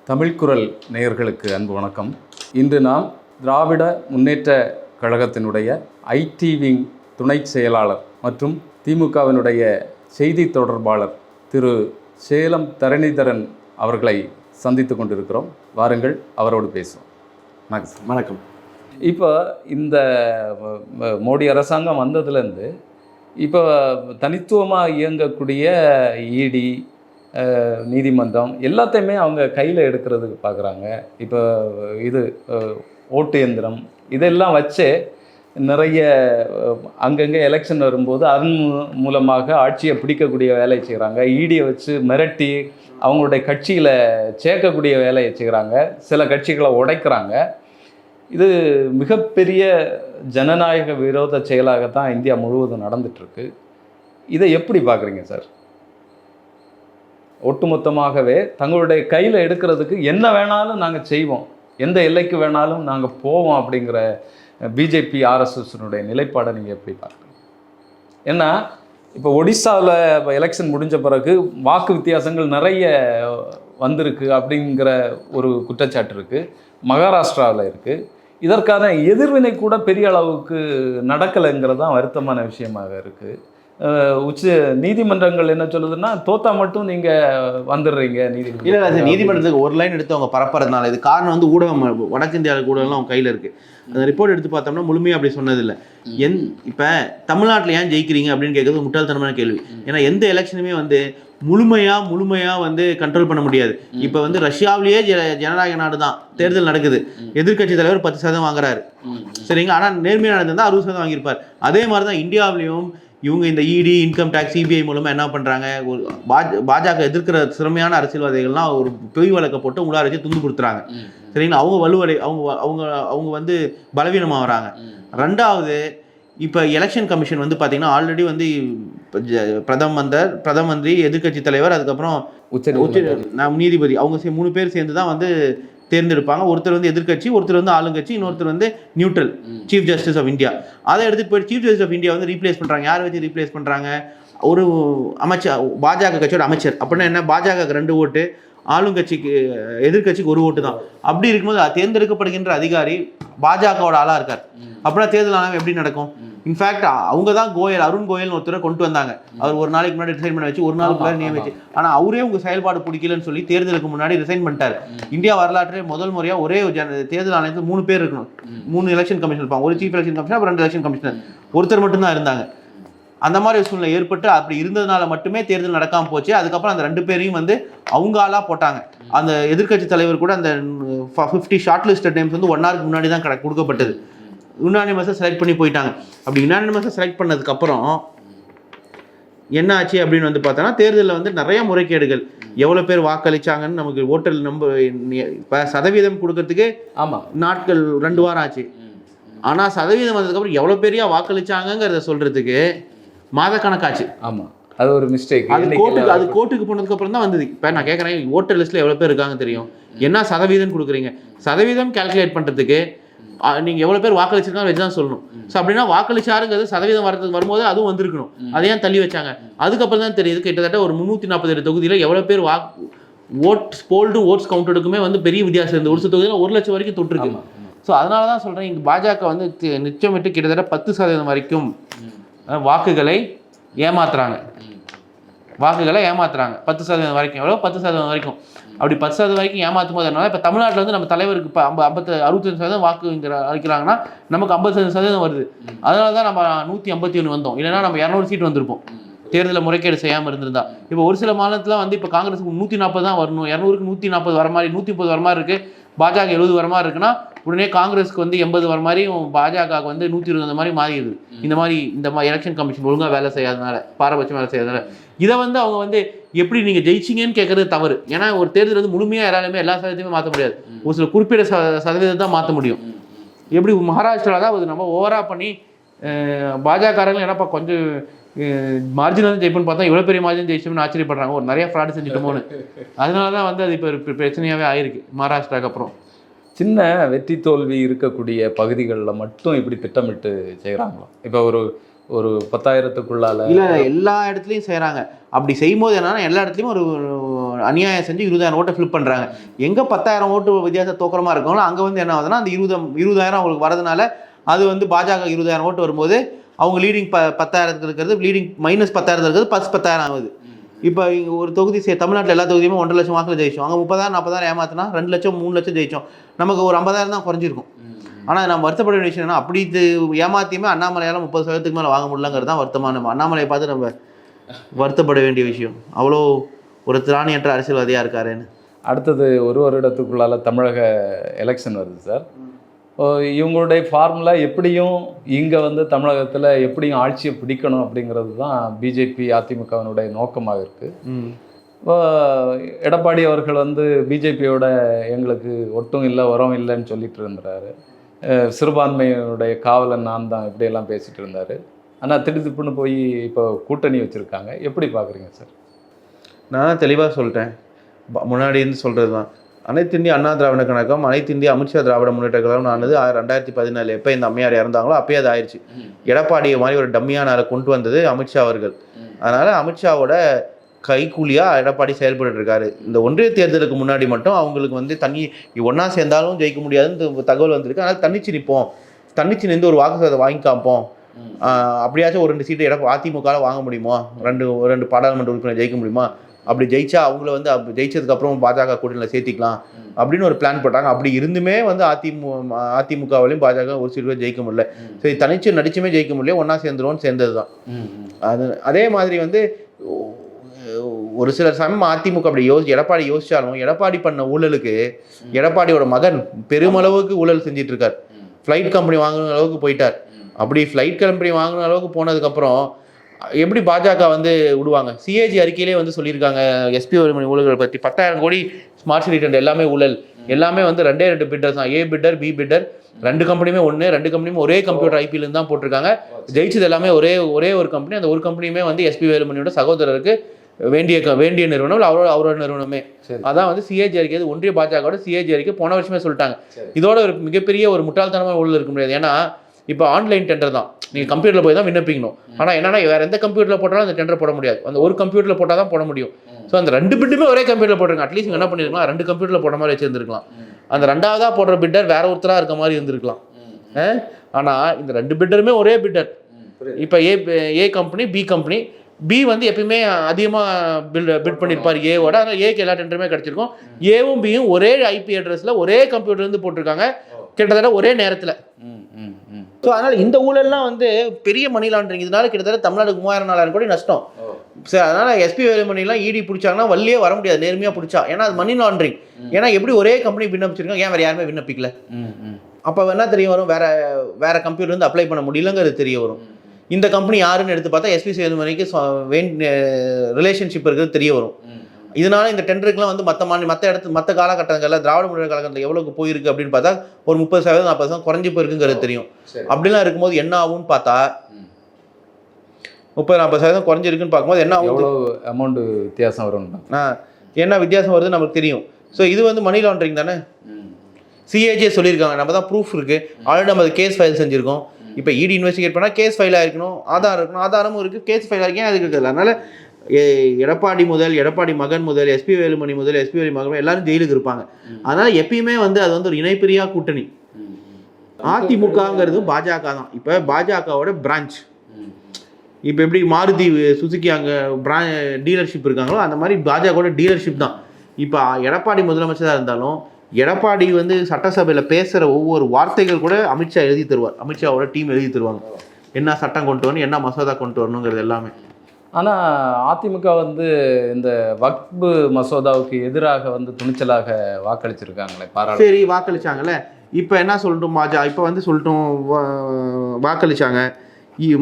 தமிழ்குரல் நேயர்களுக்கு அன்பு வணக்கம். இன்று நாம் திராவிட முன்னேற்ற கழகத்தினுடைய ஐடி விங் துணை செயலாளர் மற்றும் திமுகவினுடைய செய்தி தொடர்பாளர் திரு சேலம் தரணிதரன் அவர்களை சந்தித்து கொண்டிருக்கிறோம். வாருங்கள், அவரோடு பேசுவோம். வணக்கம். இப்போ இந்த மோடி அரசாங்கம் வந்ததுலேருந்து இப்போ தனித்துவமாக இயங்கக்கூடிய இடி நீதிமன்றம் எல்லாத்தையுமே அவங்க கையில் எடுக்கிறதுக்கு பார்க்குறாங்க. இப்போ இது ஓட்டு எந்திரம் இதெல்லாம் வச்சு நிறைய அங்கங்கே எலெக்ஷன் வரும்போது அதன் மூலமாக ஆட்சியை பிடிக்கக்கூடிய வேலையை செய்கிறாங்க. இடியை வச்சு மிரட்டி அவங்களுடைய கட்சியில் சேர்க்கக்கூடிய வேலையை செய்கிறாங்க. சில கட்சிகளை உடைக்கிறாங்க. இது மிகப்பெரிய ஜனநாயக விரோத செயலாகத்தான் இந்தியா முழுவதும் நடந்துகிட்ருக்கு. இதை எப்படி பார்க்குறீங்க சார்? ஒட்டுமொத்தமாகவே தங்களுடைய கையில் எடுக்கிறதுக்கு என்ன வேணாலும் நாங்கள் செய்வோம், எந்த எல்லைக்கு வேணாலும் நாங்கள் போவோம் அப்படிங்கிற பிஜேபி ஆர்எஸ்எஸ்னுடைய நிலைப்பாடை நீங்கள் எப்படி பார்க்குறீங்க? ஏன்னா இப்போ ஒடிசாவில் எலெக்ஷன் முடிஞ்ச பிறகு வாக்கு வித்தியாசங்கள் நிறைய வந்திருக்கு அப்படிங்கிற ஒரு குற்றச்சாட்டு இருக்குது. மகாராஷ்டிராவில் இருக்குது. இதற்கான எதிர்வினை கூட பெரிய அளவுக்கு நடக்கலைங்கிறது தான் வருத்தமான விஷயமாக இருக்குது. உச்ச நீதிமன்றங்கள் என்ன சொல்லுதுன்னா, தோத்தா மட்டும் நீங்கள் வந்துடுறீங்க நீதிமன்றம். நீதிமன்றத்துக்கு ஒரு லைன் எடுத்து அவங்க பரப்புறதுனால இது காரணம் வந்து ஊடகம், வடக்கு இந்தியாவில் ஊடகம்லாம் அவங்க கையில் இருக்குது. அந்த ரிப்போர்ட் எடுத்து பார்த்தோம்னா முழுமையாக அப்படி சொன்னதில்லை. இப்போ தமிழ்நாட்டில் ஏன் ஜெயிக்கிறீங்க அப்படின்னு கேட்குறது முட்டாள்தனமான கேள்வி. ஏன்னா எந்த எலெக்ஷனுமே வந்து முழுமையாக வந்து கண்ட்ரோல் பண்ண முடியாது. இப்போ வந்து ரஷ்யாவிலேயே ஜனநாயக நாடு தான், தேர்தல் நடக்குது, எதிர்கட்சி தலைவர் 10% வாங்குறாரு, சரிங்க. ஆனால் நேர்மையாக நடந்திருந்தால் 60% வாங்கியிருப்பார். அதே மாதிரி தான் இந்தியாவிலையும் இவங்க இந்த இடி, இன்கம் டேக்ஸ், சிபிஐ மூலமாக என்ன பண்ணுறாங்க, ஒரு பாஜக எதிர்க்கிற திறமையான அரசியல்வாதிகள்லாம் ஒரு பொய் வழக்க போட்டு உள்ளார வச்சு துண்டு கொடுத்துறாங்க, சரிங்களா. அவங்க வலுவடை அவங்க வந்து பலவீனமாகறாங்க. ரெண்டாவது, இப்போ எலெக்ஷன் கமிஷன் வந்து பார்த்தீங்கன்னா ஆல்ரெடி வந்து பிரதம மந்திரி, எதிர்கட்சி தலைவர், அதுக்கப்புறம் நீதிபதி, அவங்க 3 பேர் சேர்ந்து தான் வந்து தேர்ந்தெடுப்பாங்க. ஒருத்தர் வந்து எதிர்கட்சி, ஒருத்தர் வந்து ஆளுங்கட்சி, இன்னொருத்தர் வந்து neutral, chief justice of India. அதை எடுத்துட்டு போய் சீஃப் ஜஸ்டிஸ் ஆஃப் இந்தியா வந்து ரீப்ளேஸ் பண்ணுறாங்க. யாரை வச்சு ரீப்ளேஸ் பண்ணுறாங்க? ஒரு அமைச்சர், பாஜக கட்சியோட அமைச்சர். அப்படின்னா என்ன? பாஜகவுக்கு 2 ஓட்டு, ஆளுங்கட்சிக்கு எதிர்கட்சிக்கு 1 ஓட்டு தான். அப்படி இருக்கும்போது தேர்ந்தெடுக்கப்படுகின்ற அதிகாரி பாஜகவோட ஆளாக இருக்கார். அப்படின்னா தேர்தல் ஆணையம் எப்படி நடக்கும்? இன்ஃபேக்ட் அவங்க தான் அருண் கோயல் ஒருத்தரை கொண்டு வந்தாங்க. அவர் ஒரு நாளைக்கு முன்னாடி ரிசைன் பண்ண வச்சு, ஒரு நாளுக்கு முன்னாடி நியமிச்சு. ஆனால் அவரே உங்க செயல்பாடு பிடிக்கலன்னு சொல்லி தேர்தலுக்கு முன்னாடி ரிசைன் பண்ணிட்டார். இந்தியா வரலாற்றிலே முதல் முறையாக ஒரே தேர்தல் ஆணையத்தில் 3 பேர் இருக்கணும். 3 எலெக்ஷன் கமிஷனர் இருப்பாங்க. ஒரு chief election commissioner, 2 election commissioner, ஒருத்தர் மட்டும்தான் இருந்தாங்க. அந்த மாதிரி சூழ்நிலை ஏற்பட்டு அப்படி இருந்ததுனால மட்டுமே தேர்தல் நடக்காமல் போச்சு. அதுக்கப்புறம் அந்த 2 பேரையும் வந்து அவங்க ஆளாக போட்டாங்க. அந்த எதிர்கட்சி தலைவர் கூட அந்த 50 ஷார்ட் லிஸ்டட் நேம்ஸ் வந்து 1 ஹவருக்கு முன்னாடி தான் கொடுக்கப்பட்டது. யுனானிமஸாக செலக்ட் பண்ணி போயிட்டாங்க. அப்படி யுனானிமஸாக செலக்ட் பண்ணதுக்கப்புறம் என்ன ஆச்சு அப்படின்னு வந்து பார்த்தோன்னா, தேர்தலில் வந்து நிறைய முறைகேடுகள், எவ்வளோ பேர் வாக்களிச்சாங்கன்னு நமக்கு ஓட்டல் இப்போ சதவீதம் கொடுக்கறதுக்கு நாட்கள் 2 வாரம் ஆச்சு. ஆனால் சதவீதம் வந்ததுக்கப்புறம் எவ்வளோ பேரையா வாக்களிச்சாங்கிறத சொல்கிறதுக்கு மாதக்கணக்காச்சு. ஆமாம், அது ஒரு மிஸ்டேக். அது கோர்ட்டுக்கு போனதுக்கு அப்புறம் தான் வந்தது. இப்போ நான் கேட்குறேன், ஓட்டர் லிஸ்ட்டில் எவ்வளோ பேர் இருக்காங்க தெரியும், என்ன சதவீதம் கொடுக்குறீங்க? சதவீதம் கால்குலேட் பண்ணுறதுக்கு நீங்கள் எவ்வளோ பேர் வாக்களிச்சிருக்காங்க வச்சு தான் சொல்லணும். ஸோ அப்படின்னா வாக்களிச்சாருங்கிறது சதவீதம் வரும்போது அதுவும் வந்திருக்கணும். அதையும் தள்ளி வச்சாங்க. அதுக்கப்புறம் தான் தெரியுது கிட்டத்தட்ட ஒரு 347 தொகுதியில் எவ்வளோ பேர் ஓட்ஸ் போல்டு ஓட்ஸ் கவுண்டடுக்குமே வந்து பெரிய வித்தியாசம் இருந்தது. ஒரு சில தொகுதியில் 1 லட்சம் வரைக்கும் தொட்டிருக்கு. ஸோ அதனால தான் சொல்கிறேன், இங்கே பாஜக வந்து நிச்சயமிட்டு கிட்டத்தட்ட 10% வரைக்கும் வாக்குகளை ஏமாத்துறாங்க. 10% வரைக்கும். எவ்வளோ? 10% வரைக்கும். அப்படி 10% வரைக்கும் ஏமாற்றும் போது என்ன, இப்போ தமிழ்நாட்டில் வந்து நம்ம தலைவருக்கு இப்போ 65% வாக்கு அளிக்கிறாங்கன்னா நமக்கு 50% வருது. அதனால தான் நம்ம 151 வந்தோம். இல்லைன்னா நம்ம 200 சீட் வந்திருப்போம் தேர்தலில் முறைகேடு செய்யாமல் இருந்திருந்தா. இப்போ ஒரு சில மாநிலத்தில் வந்து இப்போ காங்கிரஸுக்கு 140 தான் வரணும், 200க்கு 140 வர மாதிரி, 130 வர மாதிரி இருக்குது. பாஜக 70 வர மாதிரி இருக்குன்னா உடனே காங்கிரஸுக்கு வந்து 80 வர மாதிரி, பாஜகவுக்கு வந்து 120 அந்த மாதிரி மாறிடுது. இந்த மாதிரி எலெக்ஷன் கமிஷன் ஒழுங்காக வேலை செய்யாதனால, பாரபட்சம் வேலை செய்யாதனால. இதை வந்து அவங்க வந்து எப்படி நீங்கள் ஜெயிச்சிங்கன்னு கேட்கறது தவறு. ஏன்னா ஒரு தேர்தல் வந்து முழுமையாக எல்லா சதவீதத்தையுமே மாற்ற முடியாது. ஒரு சில குறிப்பிட்ட சதவீதம் தான் மாற்ற முடியும். எப்படி மகாராஷ்டிராவில் தான் அது நம்ம ஓவராக பண்ணி பாஜகக்காரங்களும் என்னப்பா கொஞ்சம் மார்ஜின் ஜெயிப்புன்னு பார்த்தா இவ்வளோ பெரிய மார்ஜின் ஜெயிச்சோம்னு ஆச்சரியப்படுறாங்க. ஒரு நிறைய ஃப்ராட் செஞ்சுட்டோமோன்னு. அதனால தான் வந்து அது இப்போ பிரச்சனையாகவே ஆயிருக்கு மகாராஷ்டிராவுக்கு அப்புறம். சின்ன வெற்றி தோல்வி இருக்கக்கூடிய பகுதிகளில் மட்டும் இப்படி திட்டமிட்டு செய்கிறாங்களோ? இப்போ ஒரு 10,000க்குள்ளால இல்லை, எல்லா இடத்துலையும் செய்கிறாங்க. அப்படி செய்யும்போது என்னன்னா எல்லா இடத்துலையும் ஒரு அநியாயம் செஞ்சு 20,000 ஓட்டை ஃபிளிப் பண்ணுறாங்க. எங்கே 10,000 ஓட்டு வித்தியாசம் தோக்கரமாக இருக்காங்களோ அங்கே வந்து என்ன ஆகுதுன்னா அந்த 20,000 அவங்களுக்கு வரதுனால அது வந்து பாஜக 20,000 ஓட்டு வரும்போது அவங்க லீடிங் 10,000 இருக்கிறது, லீடிங் -10,000 இருக்கிறது +10,000 ஆகுது. இப்போ ஒரு தொகுதி தமிழ்நாட்டில் எல்லா தொகுதியுமே 1.5 லட்சம் வாக்கில் ஜெயிச்சோம். அங்கே 30,000 40,000 ஏமாத்தினா 2 லட்சம் 3 லட்சம் ஜெயிச்சோம். நமக்கு ஒரு 50,000 தான் குறைஞ்சிருக்கும். ஆனால் நம்ம வருத்தப்பட வேண்டிய விஷயம் என்ன, அப்படி ஏமாத்தியுமே அண்ணாமலையால் 30% மேலே வாங்க முடியலங்கிறது தான் வருத்தமான. அண்ணாமலையை பார்த்து நம்ம வருத்தப்பட வேண்டிய விஷயம். அவ்வளோ ஒரு திராணியற்ற அரசியல்வாதியாக இருக்காருன்னு. அடுத்தது ஒரு வருடத்துக்குள்ளால தமிழக எலெக்ஷன் வருது சார். இவங்களுடைய ஃபார்முலா எப்படியும் இங்கே வந்து தமிழகத்தில் எப்படியும் ஆட்சியை பிடிக்கணும் அப்படிங்கிறது தான் பிஜேபி அதிமுகவினுடைய நோக்கமாக இருக்குது. இப்போ எடப்பாடி அவர்கள் வந்து பிஜேபியோட எங்களுக்கு ஒட்டும் இல்லை உரம் இல்லைன்னு சொல்லிட்டு இருந்தாரு. சிறுபான்மையினுடைய காவலன் நான் தான் இப்படியெல்லாம் பேசிகிட்டு இருந்தார். ஆனால் திடுதிப்புன்னு போய் இப்போ கூட்டணி வச்சுருக்காங்க. எப்படி பார்க்குறீங்க சார்? நான் தெளிவாக சொல்லிட்டேன், முன்னாடி இருந்து சொல்கிறது தான். அனைத்து இந்திய அண்ணா திராவிட கழகம், அனைத்து இந்திய அமித்ஷா திராவிட முன்னேற்ற கழகம் ஆனது 2014 எப்போ இந்த அம்மையார் இறந்தாங்களோ அப்பயே அது ஆயிடுச்சு. எடப்பாடியை மாதிரி ஒரு டம்மியான ஆளை கொண்டு வந்தது அமித்ஷா அவர்கள். அதனால் அமித்ஷாவோட கைக்கூலியாக எடப்பாடி செயல்பட்டு இருக்காரு. இந்த ஒன்றிய தேர்தலுக்கு முன்னாடி மட்டும் அவங்களுக்கு வந்து ஒன்றா சேர்ந்தாலும் ஜெயிக்க முடியாதுன்னு தகவல் வந்திருக்கு. அதனால் தன்னிச்சு நிற்போம், தன்னிச்சு நின்று ஒரு வாக்குசதத்தை வாங்கி காப்போம், அப்படியாச்சும் ஒரு 2 சீட்டு அதிமுகவில் வாங்க முடியுமா, 2 பாராளுமன்ற உறுப்பினர் ஜெயிக்க முடியுமா, அப்படி ஜெயிச்சா அவங்கள வந்து ஜெயிச்சதுக்கப்புறம் பாஜக கூட்டணியில் சேர்த்திக்கலாம் அப்படின்னு ஒரு பிளான் போட்டாங்க. அப்படி இருந்துமே வந்து அதிமுகவிலையும் பாஜக ஒரு சீட்டு ஜெயிக்க முடியல. சரி, தனிச்சு நடிச்சுமே ஜெயிக்க முடியல, ஒன்றா சேர்ந்துருவோன்னு சேர்ந்தது தான். அதே மாதிரி வந்து ஒரு சிலர் சமயம் அதிமுக அப்படி எடப்பாடி யோசிச்சாலும் எடப்பாடி பண்ண ஊழலுக்கு எடப்பாடியோட மகன் பெருமளவுக்கு ஊழல் செஞ்சிட்டு இருக்கார். ஃப்ளைட் கம்பெனி வாங்குற அளவுக்கு போயிட்டார். அப்படி ஃப்ளைட் கம்பெனி வாங்குற அளவுக்கு போனதுக்கப்புறம் எப்படி பாஜக வந்து விடுவாங்க? சிஏஜி அறிக்கையிலே வந்து சொல்லியிருக்காங்க எஸ்பி வேலுமணி ஊழல்களை பற்றி. 10,000 கோடி ஸ்மார்ட் சிட்டி டெண்டர் எல்லாமே ஊழல், எல்லாமே வந்து 2 பிட்டர்ஸ் தான், ஏ பிட்டர் பி பிட்டர், 2 கம்பெனியுமே 2 கம்பெனியுமே ஒரே கம்ப்யூட்டர் ஐபியில தான் போட்டிருக்காங்க. ஜெயிச்சது எல்லாமே ஒரே ஒரு கம்பெனி. அந்த ஒரு கம்பெனியுமே வந்து எஸ்பி வேலுமணியோட சகோதரருக்கு வேண்டிய நிறுவனம், அவரோட நிறுவனமே. அதான் வந்து சிஏஜி அறிக்கை, ஒன்றிய பாஜகவோட சிஏஜி அறிக்கை போன வருஷமே சொல்லிட்டாங்க. இதோட ஒரு மிகப்பெரிய ஒரு முட்டாள்தனமான ஊழல் இருக்க முடியாது. ஏன்னா இப்போ ஆன்லைன் டெண்டர் தான், நீங்கள் கம்ப்யூட்டரில் போய் தான் விண்ணப்பிக்கணும். ஆனால் என்னன்னா வேறு எந்த கம்ப்யூட்டரில் போட்டாலும் அந்த டெண்டர் போட முடியாது, அந்த ஒரு கம்ப்யூட்டரில் போட்டால் தான் போட முடியும். ஸோ அந்த 2 பிட்டுமே ஒரே கம்ப்யூட்டரில் போட்டிருக்காங்க. அட்லீஸ்ட் என்ன பண்ணியிருக்கலாம், 2 கம்ப்யூட்டரில் போட மாதிரி வச்சுருந்துருக்கலாம். அந்த 2ஆவதாக போடுற பிட்டர் வேற ஒருத்தராக இருக்க மாதிரி இருந்திருக்கலாம். ஆனால் இந்த 2 பிட்டருமே ஒரே பிட்டர். இப்போ ஏ கம்பெனி பி கம்பெனி, பி வந்து எப்பயுமே அதிகமாக பிட் பண்ணியிருப்பார் ஏவோட. அதனால் ஏக்கு எல்லா டெண்டருமே கிடச்சிருக்கும். ஏவும் பியும் ஒரே ஐபி அட்ரஸில் ஒரே கம்ப்யூட்டர்லேருந்து போட்டிருக்காங்க, கிட்டத்தட்ட ஒரே நேரத்தில். ஸோ அதனால் இந்த ஊழல்லாம் வந்து பெரிய மணி லாண்டரிங். இதனால கிட்டத்தட்ட தமிழ்நாடுக்கு 3,000-4,000 கோடி நஷ்டம். சரி, அதனால் எஸ்பி வேலுமணிலாம் இடி பிடிச்சாங்கன்னா வள்ளியே வர முடியாது நேர்மையாக பிடிச்சா. ஏன்னா அது மணி லாண்டரிங். ஏன்னா எப்படி ஒரே கம்பெனி விண்ணப்பிச்சிருக்காங்க, ஏன் வேறு யாருமே விண்ணப்பிக்கல? அப்போ என்ன தெரிய வரும், வேற கம்ப்யூட்டர் வந்து அப்ளை பண்ண முடியலங்கிறது தெரிய வரும். இந்த கம்பெனி யாருன்னு எடுத்து பார்த்தா எஸ்பி வேலுமணிக்கு ரிலேஷன்ஷிப் இருக்கிறது தெரிய வரும். இதனால இந்த டெண்டருக்குலாம் வந்து மற்ற காலகட்டங்களில் திராவிட முன்னேற்ற கழகத்தில் எவ்வளோக்கு போயிருக்கு அப்படின்னு பார்த்தா ஒரு 30% 40% குறைஞ்சி போயிருக்குங்கிறது தெரியும். அப்படிலாம் இருக்கும்போது என்ன ஆகும்னு பார்த்தா 30-40% குறைஞ்சிருக்குன்னு பார்க்கும்போது என்ன ஆகும், அமௌண்ட் வித்தியாசம் வரும். என்ன வித்தியாசம் வருதுன்னு நமக்கு தெரியும். ஸோ இது வந்து மணி லாண்டரிங் தானே. சிஏஜியே சொல்லியிருக்காங்க, நம்ம தான் ப்ரூஃப் இருக்குது, ஆல்ரெடி நம்ம கேஸ் ஃபைல் செஞ்சுருக்கோம். இப்போ இடி இன்வெஸ்டிகேட் பண்ணால் கேஸ் ஃபைல் ஆகிருக்கணும், ஆதாரம் இருக்கணும், ஆதாரமும் இருக்குது, கேஸ் ஃபைல் ஆகிருக்கேன் அதுக்கு இருக்குது. அதனால் எடப்பாடி முதல் எடப்பாடி மகன் முதல் எஸ்பி வேலுமணி முதல் எஸ்பி வேலு மகன் எல்லாரும் ஜெயிலுக்கு இருப்பாங்க. அதனால் எப்பயுமே வந்து அது வந்து ஒரு இணைப்பிரியா கூட்டணி. அதிமுகங்கிறது பாஜக தான். இப்போ பாஜகவோட பிரான்ச். இப்போ எப்படி மாருதி சுசுக்கி அங்கே டீலர்ஷிப் இருக்காங்களோ அந்த மாதிரி பாஜகவோட டீலர்ஷிப் தான். இப்போ எடப்பாடி முதலமைச்சராக இருந்தாலும் எடப்பாடி வந்து சட்டசபையில் பேசுகிற ஒவ்வொரு வார்த்தைகள் கூட அமித்ஷா எழுதி தருவார். அமித்ஷாவோட டீம் எழுதி தருவாங்க, என்ன சட்டம் கொண்டு வரணும், என்ன மசோதா கொண்டு வரணுங்கிறது எல்லாமே. ஆனால் அதிமுக வந்து இந்த வக்பு மசோதாவுக்கு எதிராக வந்து துணிச்சலாக வாக்களிச்சிருக்காங்களே பாராளுமன்ற. சரி, வாக்களிச்சாங்கல்ல. இப்போ என்ன சொல்லட்டும், இப்போ வந்து சொல்லட்டும் வாக்களிச்சாங்க.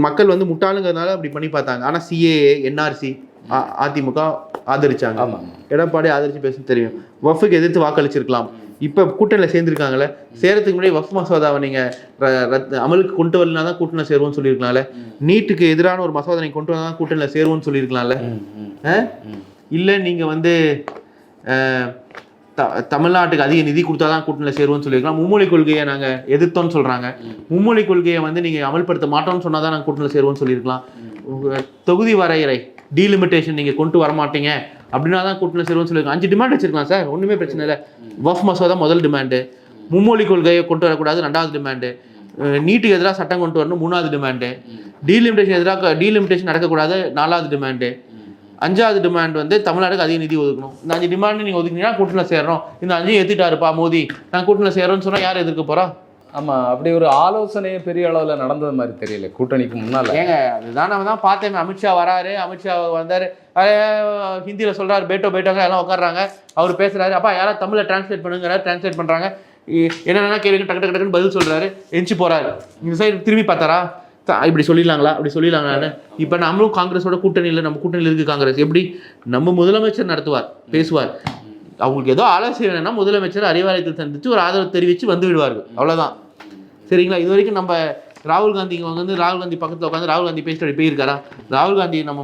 மக்கள் வந்து முட்டாளுங்கிறதுனால அப்படி பண்ணி பார்த்தாங்க. ஆனால் சிஏஏ என்ஆர்சி அதிமுக ஆதரிச்சாங்க, எடப்பாடி ஆதரிச்சு பேச தெரியும். வஃபுக்கு எதிர்த்து வாக்களிச்சிருக்கலாம். இப்போ கூட்டணியில் சேர்ந்துருக்காங்களே, சேரத்துக்கு முன்னாடி வஃப் மசோதாவை நீங்கள் அமலுக்கு கொண்டு வரலனா தான் கூட்டணியில் சேருவோன்னு சொல்லியிருக்கலாம்ல. நீட்டுக்கு எதிரான ஒரு மசோதா நீங்கள் கொண்டு வந்தால் தான் கூட்டணியில் சேருவோன்னு சொல்லியிருக்கலாம்ல. இல்லை நீங்கள் வந்து தமிழ்நாட்டுக்கு அதிக நிதி கொடுத்தா தான் கூட்டணியில் சேருவோன்னு சொல்லியிருக்கலாம். மும்மொழி கொள்கையை நாங்கள் எதிர்த்தோன்னு சொல்கிறாங்க. மும்மொழி கொள்கையை வந்து நீங்கள் அமல்படுத்த மாட்டோம்னு சொன்னால் தான் நாங்கள் கூட்டணியில் சேருவோன்னு சொல்லியிருக்கலாம். தொகுதி வரையறை டீலிமிட்டேஷன் நீங்கள் கொண்டு வரமாட்டீங்க அப்படின்னா தான் கூட்டணியில் சேருவோம்னு சொல்லியிருக்காங்க. 5 டிமாண்ட் வச்சிருக்காங்க சார், ஒன்றுமே பிரச்சனை இல்லை. வஃப் மசோதா முதல் டிமாண்டு, மும்மொழி கொள்கையை கொண்டு வரக்கூடாது 2வது டிமாண்டு, நீட்டுக்கு எதிராக சட்டம் கொண்டு வரணும் 3வது டிமாண்டு, டீலிமிட்டேஷன் நடக்கக்கூடாது 4வது டிமாண்டு, 5வது டிமாண்ட் வந்து தமிழ்நாடுக்கு அதிக நிதி ஒதுக்கணும். இந்த 5 டிமாண்ட் நீங்கள் ஒதுக்கினீங்கன்னா கூட்டணியில் சேர்றோம். இந்த 5 ஏற்றிட்டாருப்பா மோடி, நான் கூட்டணியில் சேர்றோன்னு சொன்னால் யார் எதிர்க்க போகிறா? ஆமாம், அப்படி ஒரு ஆலோசனையே பெரிய அளவில் நடந்தது மாதிரி தெரியல கூட்டணிக்கு முன்னால். ஏங்க அதுதான் நம்ம தான் பார்த்தேன். அமித்ஷா வராரு, அமித்ஷா வந்தார், ஹிந்தியில் சொல்கிறாரு பேட்டோ பேட்டோங்க எல்லாம் உட்காடுறாங்க, அவர் பேசுகிறாரு, அப்பா யாராவது தமிழில் டிரான்ஸ்லேட் பண்ணுங்கிறாரு, டிரான்ஸ்லேட் பண்ணுறாங்க, என்னென்னா கேள்வி டக்கு டக்கு டக்குன்னு பதில் சொல்கிறாரு, எஞ்சி போகிறாரு. இந்த சைடு திரும்பி பார்த்தாரா, இப்படி சொல்லிடலாங்களா அப்படி சொல்லிடலாங்களான்னு. இப்போ நம்மளும் காங்கிரஸோட கூட்டணியில், நம்ம கூட்டணியில் இருக்குது காங்கிரஸ். எப்படி நம்ம முதலமைச்சர் நடத்துவார், பேசுவார், அவங்களுக்கு ஏதோ ஆலோசனை வேணும்னா முதலமைச்சர் அறிவாலயத்தில் சந்தித்து ஒரு ஆதரவு தெரிவித்து வந்து விடுவார்கள், அவ்வளோதான். சரிங்களா? இது வரைக்கும் நம்ம ராகுல் காந்தி இங்கே வந்து ராகுல் காந்தி பக்கத்தில் உட்காந்து ராகுல் காந்தி பேசிட்டு போயிருக்காரா? ராகுல் காந்தி நம்ம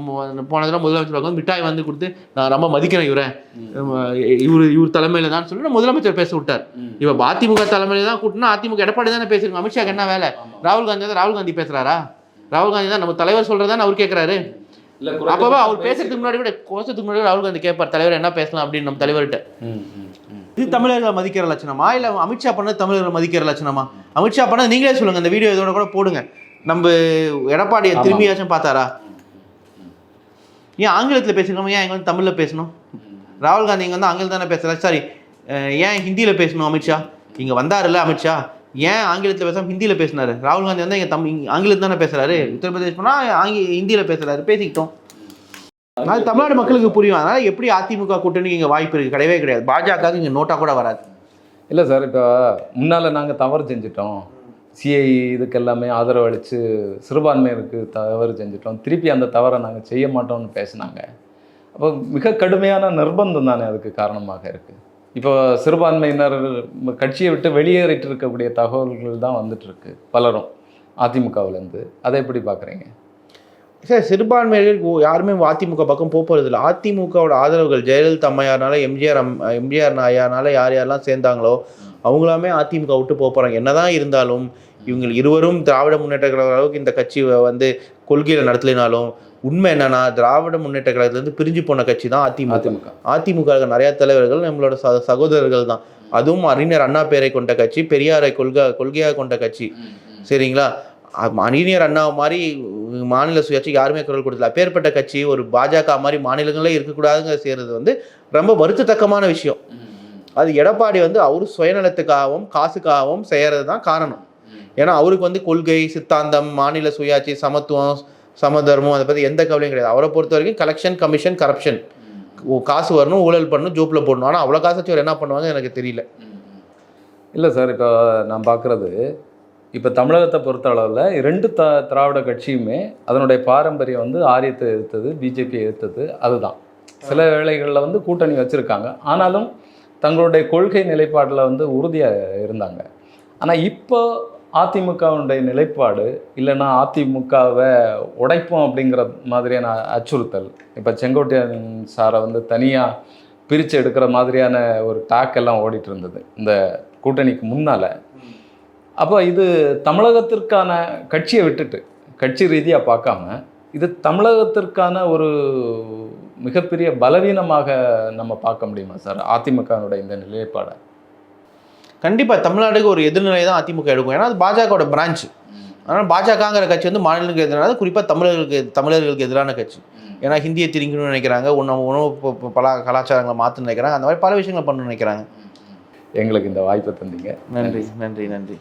போனதெல்லாம் முதலமைச்சர் வந்து மிட்டாய் வந்து கொடுத்து நான் ரொம்ப மதிக்கிறேன் இவர் தலைமையில் தான் சொல்லி முதலமைச்சர் பேச விட்டார். இப்போ அதிமுக தலைமையில் தான் கூட்டினா அதிமுக எடப்பாடி தானே பேசிருக்கோம். அமித்ஷாக்கு என்ன வேலை? ராகுல் காந்தி பேசுகிறாரா? ராகுல் காந்தி தான் நம்ம தலைவர் சொல்கிறதான்னு அவர் கேட்குறாரு. அப்பவே அவர் பேசுறதுக்கு முன்னாடி கூட கோஷத்துக்கு முன்னாடி ராகுல் காந்தி கேட்பார், தலைவர் என்ன பேசலாம் அப்படின்னு நம்ம தலைவர்கிட்ட. இது தமிழர்களை மதிக்கிற லட்சணமா இல்லை அமித்ஷா பண்ணது தமிழர்களை மதிக்கிற லட்சணமா? அமித்ஷா பண்ணது நீங்களே சொல்லுங்க, இந்த வீடியோ இதோட கூட போடுங்க. நம்ம எடப்பாடியை திரும்பியாச்சும் பார்த்தாரா? ஏன் ஆங்கிலத்தில் பேசணும், ஏன் இங்கே வந்து தமிழில் பேசணும்? ராகுல் காந்தி இங்கே வந்து ஆங்கிலம் தானே பேசுகிறார், சாரி ஏன் ஹிந்தியில் பேசணும்? அமித்ஷா இங்கே வந்தாருல்ல, அமித்ஷா ஏன் ஆங்கிலத்தில் பேசாமல் ஹிந்தியில் பேசினாரு? ராகுல் காந்தி வந்து இங்கே ஆங்கிலத்தில் தானே பேசுகிறாரு, உத்தரப்பிரதேஷ் போனால் ஹிந்தியில் பேசுகிறாரு, பேசிக்கிட்டோம். அது தமிழ்நாடு மக்களுக்கு புரியும். அதனால் எப்படி அதிமுக கூட்டணிக்கு இங்கே வாய்ப்பு இருக்குது? கிடையவே கிடையாது. பாஜகவுக்கு இங்கே நோட்டாக கூட வராது. இல்லை சார், இப்போ முன்னால் நாங்கள் தவறு செஞ்சிட்டோம், சிஐ இதுக்கு எல்லாமே ஆதரவு அளித்து சிறுபான்மையினருக்கு தவறு செஞ்சிட்டோம், திருப்பி அந்த தவறை நாங்கள் செய்ய மாட்டோம்னு பேசினாங்க. அப்போ மிக கடுமையான நிர்பந்தம் தானே அதுக்கு காரணமாக இருக்குது. இப்போ சிறுபான்மையினர் கட்சியை விட்டு வெளியேறிட்டு இருக்கக்கூடிய தகவல்கள் தான் வந்துட்டுருக்கு பலரும் அதிமுகவிலேருந்து. அதை எப்படி பார்க்குறீங்க சார்? சிறுபான்மையினர் யாருமே அதிமுக பக்கம் போகிறது இல்லை. அதிமுகவோட ஆதரவுகள் ஜெயலலிதா அம்மையார்னால, எம்ஜிஆர் ஐயானால யார் யாரெல்லாம் சேர்ந்தாங்களோ அவங்களாமே அதிமுக விட்டு போகிறாங்க. என்னதான் இருந்தாலும் இவங்க இருவரும் திராவிட முன்னேற்ற கழக அளவுக்கு இந்த கட்சி வந்து கொள்கையில் நடத்தலினாலும் உண்மை என்னன்னா திராவிட முன்னேற்ற கழகத்திலேருந்து பிரிஞ்சு போன கட்சி தான் அதிமுக. அதிமுக நிறையா தலைவர்கள் நம்மளோட சகோதரர்கள் தான். அதுவும் அறிஞர் அண்ணா பேரை கொண்ட கட்சி, பெரியாரை கொள்கையாக கொண்ட கட்சி. சரிங்களா? அறிஞர் அண்ணா மாதிரி மாநில சுயாட்சிக்கு யாருமே குரல் கொடுக்கல. அப்பேற்பட்ட கட்சி ஒரு பாஜக மாதிரி மாநிலங்களே இருக்கக்கூடாதுங்க செய்கிறது வந்து ரொம்ப வருத்தத்தக்கமான விஷயம். அது எடப்பாடி வந்து அவரு சுயநலத்துக்காகவும் காசுக்காகவும் செய்கிறது தான் காரணம். ஏன்னா அவருக்கு வந்து கொள்கை, சித்தாந்தம், மாநில சுயாட்சி, சமத்துவம், சமதர்மம் அதை பற்றி எந்த கவலையும் கிடையாது. அவரை பொறுத்த வரைக்கும் கலெக்ஷன், கமிஷன், கரப்ஷன், காசு வரணும், ஊழல் பண்ணணும், ஜோப்பில் போடணும். ஆனால் அவ்வளோ காசு வச்சு என்ன பண்ணுவாங்க எனக்கு தெரியல. இல்லை சார், இப்போ நான் பார்க்குறது, இப்போ தமிழகத்தை பொறுத்த அளவில் 2 திராவிட கட்சியுமே அதனுடைய பாரம்பரியம் வந்து ஆரியத்தை எதிர்த்தது, பிஜேபியை எதிர்த்தது. அதுதான் சில வேளைகளில் வந்து கூட்டணி வச்சுருக்காங்க, ஆனாலும் தங்களுடைய கொள்கை நிலைப்பாட்டில் வந்து உறுதியாக இருந்தாங்க. ஆனால் இப்போ அதிமுகவுடைய நிலைப்பாடு இல்லைன்னா அதிமுகவை உடைப்போம் அப்படிங்கிற மாதிரியான அச்சுறுத்தல், இப்போ செங்கோட்டையன் சாரை வந்து தனியாக பிரித்து எடுக்கிற மாதிரியான ஒரு டாக் எல்லாம் ஓடிட்டு இருந்தது இந்த கூட்டணிக்கு முன்னால். அப்போ இது தமிழகத்திற்கான கட்சியை விட்டுட்டு கட்சி ரீதியாக பார்க்காம இது தமிழகத்திற்கான ஒரு மிகப்பெரிய பலவீனமாக நம்ம பார்க்க முடியுமா சார் அதிமுகனுடைய இந்த நிலைப்பாடை? கண்டிப்பாக தமிழ்நாடுக்கு ஒரு எதிர்நிலை தான் அதிமுக எடுக்கும். ஏன்னா அது பாஜகவோட பிரான்ச்சு. ஆனால் பாஜகங்கிற கட்சி வந்து மாநிலங்களுக்கு எதிரானது, குறிப்பாக தமிழர்களுக்கு எதிரான கட்சி. ஏன்னா ஹிந்தியை திரிக்கணும்னு நினைக்கிறாங்க, உணவு பல கலாச்சாரங்களை மாற்றணும்னு நினைக்கிறாங்க, அந்த மாதிரி பல விஷயங்களை பண்ணணும்னு நினைக்கிறாங்க. எங்களுக்கு இந்த வாய்ப்பை தந்தீங்க. நன்றி நன்றி நன்றி.